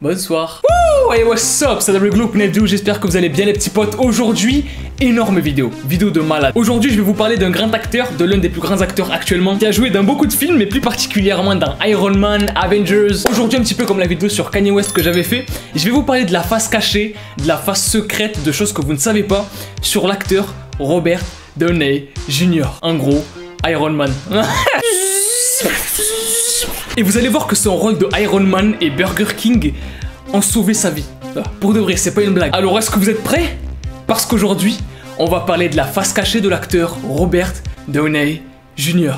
Bonsoir. Wouh, hey, what's up, c'est WGlow.net, j'espère que vous allez bien les petits potes. Aujourd'hui, énorme vidéo de malade. Aujourd'hui, je vais vous parler d'un grand acteur, de l'un des plus grands acteurs actuellement, qui a joué dans beaucoup de films, mais plus particulièrement dans Iron Man, Avengers. Aujourd'hui, un petit peu comme la vidéo sur Kanye West que j'avais fait, je vais vous parler de la face cachée, de la face secrète, de choses que vous ne savez pas sur l'acteur Robert Downey Jr. En gros, Iron Man. Et vous allez voir que son rôle de Iron Man et Burger King ont sauvé sa vie. Pour de vrai, c'est pas une blague. Alors est-ce que vous êtes prêts? Parce qu'aujourd'hui, on va parler de la face cachée de l'acteur Robert Downey Jr.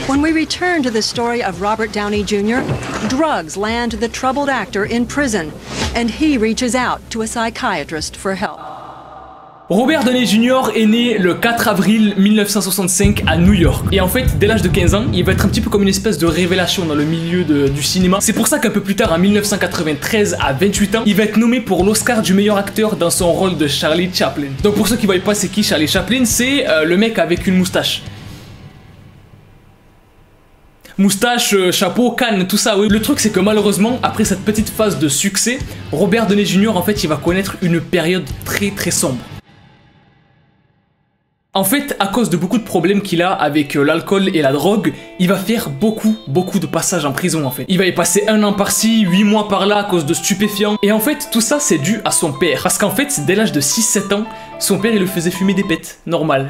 When we return to the story of Robert Downey Jr., drugs land the troubled actor in prison, and he reaches out to a psychiatrist for help. Robert Downey Jr. est né le 4 avril 1965 à New York. Et en fait, dès l'âge de 15 ans, il va être un petit peu comme une espèce de révélation dans le milieu du cinéma. C'est pour ça qu'un peu plus tard, en 1993, à 28 ans, il va être nommé pour l'Oscar du meilleur acteur dans son rôle de Charlie Chaplin. Donc pour ceux qui ne voient pas c'est qui Charlie Chaplin, c'est le mec avec une moustache. Moustache, chapeau, canne, tout ça, oui. Le truc c'est que malheureusement, après cette petite phase de succès, Robert Downey Jr. en fait il va connaître une période très sombre. En fait, à cause de beaucoup de problèmes qu'il a avec l'alcool et la drogue, il va faire beaucoup de passages en prison en fait. Il va y passer 1 an par-ci, 8 mois par-là à cause de stupéfiants. Et en fait, tout ça c'est dû à son père. Parce qu'en fait, dès l'âge de 6-7 ans, son père il le faisait fumer des pets. Normal.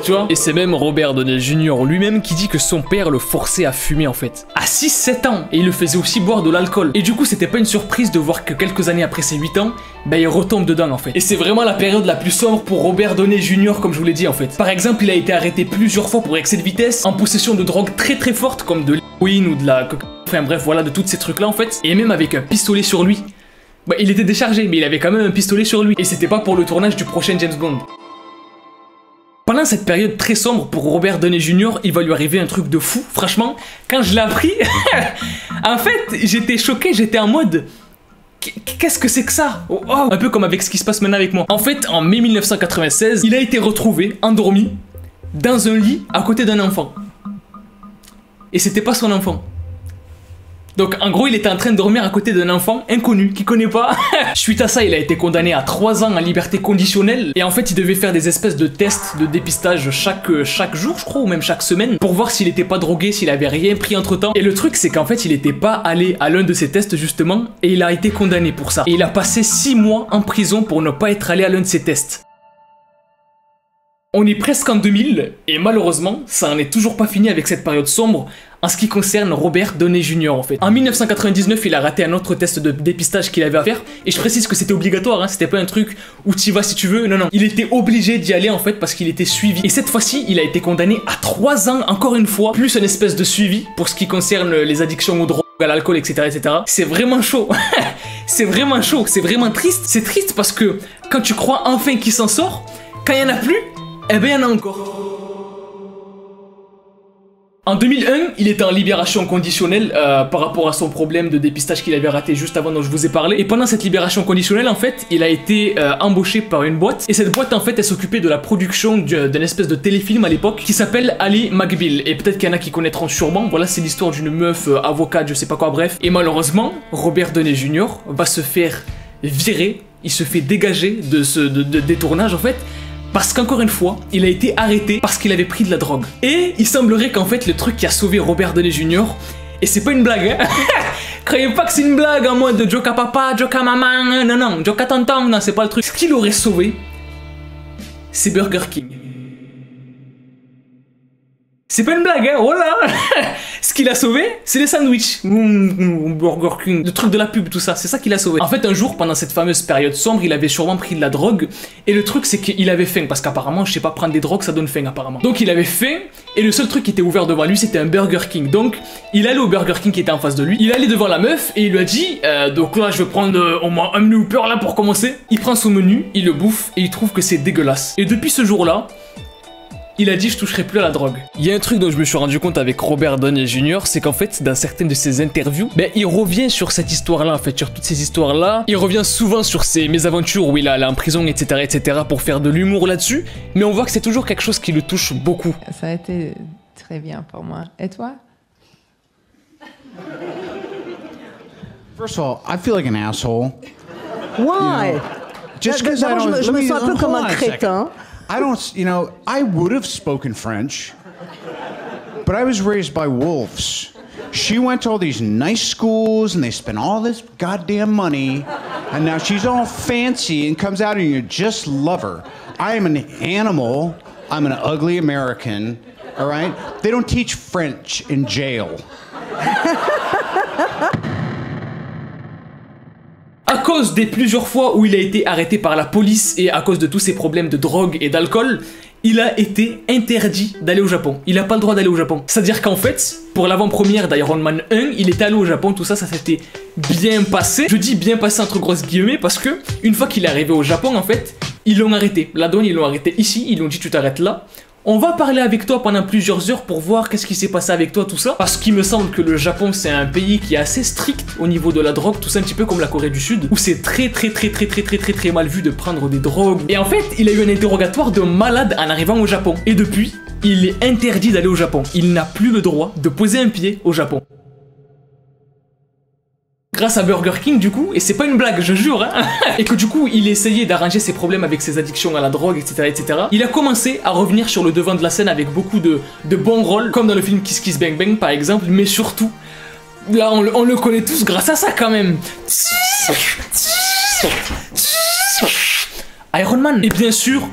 Tu vois? Et c'est même Robert Downey Jr. lui-même qui dit que son père le forçait à fumer en fait. À 6-7 ans. Et il le faisait aussi boire de l'alcool. Et du coup, c'était pas une surprise de voir que quelques années après ses 8 ans, bah il retombe dedans en fait. Et c'est vraiment la période la plus sombre pour Robert Downey Jr. comme je vous l'ai dit en fait. Par exemple, il a été arrêté plusieurs fois pour excès de vitesse, en possession de drogues très fortes comme de l'héroïne ou de la cocaïne. Enfin bref, voilà, de tous ces trucs là en fait. Et même avec un pistolet sur lui. Bah il était déchargé, mais il avait quand même un pistolet sur lui. Et c'était pas pour le tournage du prochain James Bond. Pendant cette période très sombre pour Robert Downey Jr., il va lui arriver un truc de fou. Franchement, quand je l'ai appris, en fait, j'étais choqué, j'étais en mode... Qu'est-ce que c'est que ça? Oh, un peu comme avec ce qui se passe maintenant avec moi. En fait, en mai 1996, il a été retrouvé, endormi, dans un lit à côté d'un enfant. Et c'était pas son enfant. Donc en gros il était en train de dormir à côté d'un enfant inconnu qu'il connaît pas. Suite à ça il a été condamné à 3 ans en liberté conditionnelle. Et en fait il devait faire des espèces de tests de dépistage chaque jour je crois, ou même chaque semaine, pour voir s'il était pas drogué, s'il avait rien pris entre temps. Et le truc c'est qu'en fait il était pas allé à l'un de ces tests justement, et il a été condamné pour ça. Et il a passé 6 mois en prison pour ne pas être allé à l'un de ces tests. On est presque en 2000, et malheureusement, ça n'en est toujours pas fini avec cette période sombre en ce qui concerne Robert Downey Jr. en fait. En 1999, il a raté un autre test de dépistage qu'il avait à faire, et je précise que c'était obligatoire, hein, c'était pas un truc où tu y vas si tu veux, non. Il était obligé d'y aller en fait parce qu'il était suivi. Et cette fois-ci, il a été condamné à 3 ans encore une fois, plus une espèce de suivi pour ce qui concerne les addictions aux drogues, à l'alcool, etc. C'est vraiment chaud. C'est vraiment chaud, c'est vraiment triste. C'est triste parce que quand tu crois enfin qu'il s'en sort, quand il y en a plus, eh ben il y en a encore. En 2001, il était en libération conditionnelle par rapport à son problème de dépistage qu'il avait raté juste avant dont je vous ai parlé. Et pendant cette libération conditionnelle, en fait, il a été embauché par une boîte. Et cette boîte, en fait, elle s'occupait de la production d'une espèce de téléfilm à l'époque qui s'appelle Ali McBeal. Et peut-être qu'il y en a qui connaîtront sûrement. Voilà, c'est l'histoire d'une meuf avocate, je sais pas quoi, bref. Et malheureusement, Robert Downey Jr. va se faire virer. Il se fait dégager des tournages, en fait. Parce qu'encore une fois, il a été arrêté parce qu'il avait pris de la drogue. Et il semblerait qu'en fait, le truc qui a sauvé Robert Downey Jr., et c'est pas une blague, hein. Croyez pas que c'est une blague en mode joke à papa, joke à maman, non, joke à tonton, non, c'est pas le truc. Ce qu'il aurait sauvé, c'est Burger King. C'est pas une blague, hein, oh là. Ce qu'il a sauvé, c'est les sandwichs. Burger King, le truc de la pub, tout ça, c'est ça qu'il a sauvé. En fait, un jour, pendant cette fameuse période sombre, il avait sûrement pris de la drogue. Et le truc, c'est qu'il avait faim, parce qu'apparemment, je sais pas, prendre des drogues, ça donne faim, apparemment. Donc, il avait faim, et le seul truc qui était ouvert devant lui, c'était un Burger King. Donc, il allait au Burger King qui était en face de lui. Il allait devant la meuf, et il lui a dit, donc là, je vais prendre au moins un menu Whopper, là, pour commencer. Il prend son menu, il le bouffe, et il trouve que c'est dégueulasse. Et depuis ce jour-là, il a dit je toucherai plus à la drogue. Il y a un truc dont je me suis rendu compte avec Robert Downey Jr., c'est qu'en fait, dans certaines de ses interviews, il revient sur cette histoire-là, en fait, sur toutes ces histoires-là. Il revient souvent sur ses mésaventures où il est allé en prison, etc., pour faire de l'humour là-dessus. Mais on voit que c'est toujours quelque chose qui le touche beaucoup. Ça a été très bien pour moi. Et toi? First of all, I feel like an asshole. Why? Just because I D'abord, don't. je me sens un peu comme hold un on a second. crétin. I don't. You know, I would have spoken French, but I was raised by wolves. She went to all these nice schools, and they spent all this goddamn money, and now she's all fancy and comes out, and you just love her. I am an animal. I'm an ugly American. All right. They don't teach French in jail. À cause des plusieurs fois où il a été arrêté par la police et à cause de tous ses problèmes de drogue et d'alcool, il a été interdit d'aller au Japon. Il n'a pas le droit d'aller au Japon. C'est-à-dire qu'en fait, pour l'avant-première d'Iron Man 1, il était allé au Japon, tout ça, ça s'était bien passé. Je dis bien passé entre grosses guillemets parce que une fois qu'il est arrivé au Japon, en fait, ils l'ont arrêté. La douane, ils l'ont arrêté ici, ils lui ont dit tu t'arrêtes là. On va parler avec toi pendant plusieurs heures pour voir qu'est-ce qui s'est passé avec toi, tout ça. Parce qu'il me semble que le Japon, c'est un pays qui est assez strict au niveau de la drogue, tout ça un petit peu comme la Corée du Sud, où c'est très mal vu de prendre des drogues. Et en fait, il a eu un interrogatoire de malade en arrivant au Japon. Et depuis, il est interdit d'aller au Japon. Il n'a plus le droit de poser un pied au Japon. Grâce à Burger King du coup, et c'est pas une blague, je jure, hein, et que du coup il essayait d'arranger ses problèmes avec ses addictions à la drogue, etc., il a commencé à revenir sur le devant de la scène avec beaucoup de bons rôles, comme dans le film Kiss Kiss Bang Bang par exemple, mais surtout, là on le connaît tous grâce à ça quand même. Iron Man. Et bien sûr,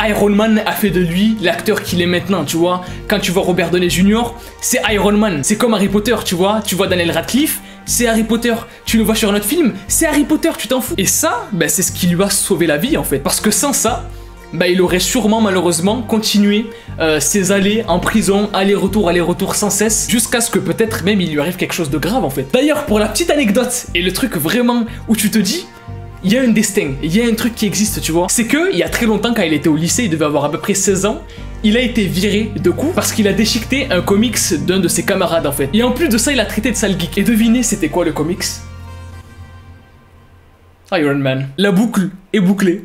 Iron Man a fait de lui l'acteur qu'il est maintenant, tu vois. Quand tu vois Robert Downey Jr., c'est Iron Man. C'est comme Harry Potter, tu vois Daniel Radcliffe, c'est Harry Potter. Tu le vois sur un autre film, c'est Harry Potter, tu t'en fous. Et ça, c'est ce qui lui a sauvé la vie en fait. Parce que sans ça, il aurait sûrement malheureusement continué ses allées en prison, aller-retour sans cesse, jusqu'à ce que peut-être même il lui arrive quelque chose de grave en fait. D'ailleurs, pour la petite anecdote, et le truc vraiment où tu te dis, il y a un destin, il y a un truc qui existe, tu vois. C'est que, il y a très longtemps, quand il était au lycée, il devait avoir à peu près 16 ans, il a été viré de coups parce qu'il a déchiqueté un comics d'un de ses camarades, en fait. Et en plus de ça, il a traité de sale geek. Et devinez, c'était quoi le comics? Iron Man. La boucle est bouclée.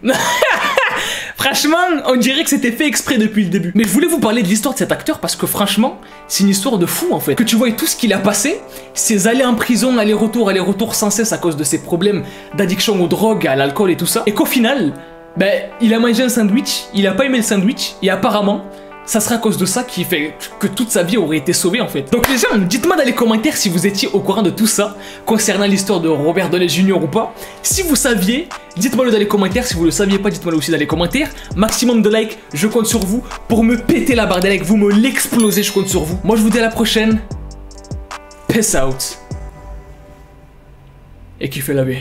Franchement, on dirait que c'était fait exprès depuis le début. Mais je voulais vous parler de l'histoire de cet acteur parce que franchement, c'est une histoire de fou en fait. Que tu vois tout ce qu'il a passé, ses allées en prison, aller-retour sans cesse à cause de ses problèmes d'addiction aux drogues, à l'alcool et tout ça. Et qu'au final, il a mangé un sandwich, il a pas aimé le sandwich, et apparemment, ça sera à cause de ça qui fait que toute sa vie aurait été sauvée en fait. Donc les gens, dites-moi dans les commentaires si vous étiez au courant de tout ça, concernant l'histoire de Robert Downey Jr. ou pas. Si vous saviez, dites-moi le dans les commentaires. Si vous le saviez pas, dites-moi le aussi dans les commentaires. Maximum de likes, je compte sur vous. Pour me péter la barre des likes, vous me l'explosez, je compte sur vous. Moi je vous dis à la prochaine. Peace out. Et kiffez la vie.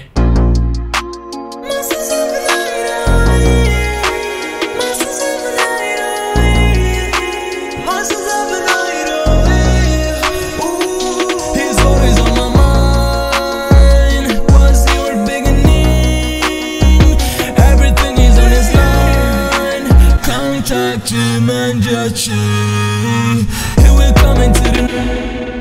Here we coming to the